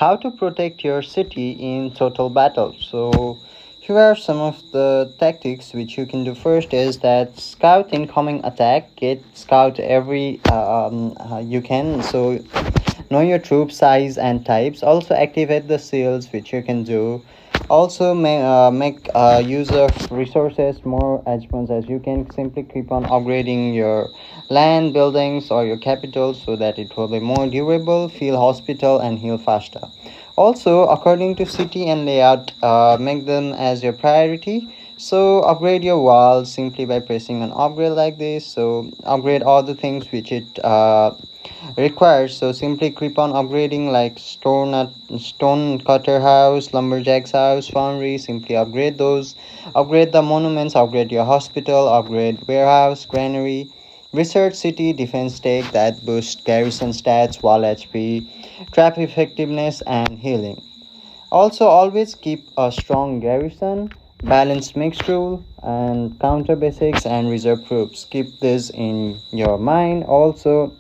How to protect your city in total battle. So here are some of the tactics which you can do. First is that scout incoming attack. Get scout every you can. So know your troop size and types. Also activate the seals, which you can do. Also make use of resources more as much as you can. Simply keep on upgrading your land, buildings, or your capital so that it will be more durable, feel hospital, and heal faster. Also, according to city and layout, make them as your priority. So upgrade your walls simply by pressing an upgrade like this. So upgrade all the things which it requires. So simply keep on upgrading like stone cutter house, lumberjack's house, foundry. Simply upgrade those. Upgrade the monuments. Upgrade your hospital. Upgrade warehouse, granary. Research city defense tech that boost garrison stats, wall HP, trap effectiveness, and healing. Also, always keep a strong garrison, balanced mixed rule, and counter basics and reserve troops. Keep this in your mind. Also,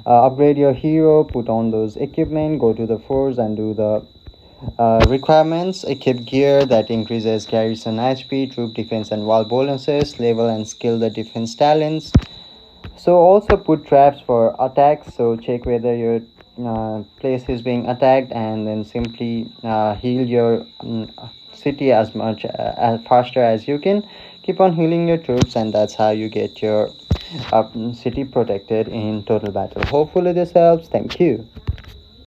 upgrade your hero, put on those equipment, go to the force and do the requirements. Equip gear that increases garrison HP, troop defense and wall bonuses. Level and skill the defense talents. So also put traps for attacks. So check whether your place is being attacked, and then simply heal your city as much as faster as you can. Keep on healing your troops, and that's how you get your city protected in total battle. Hopefully this helps. Thank you.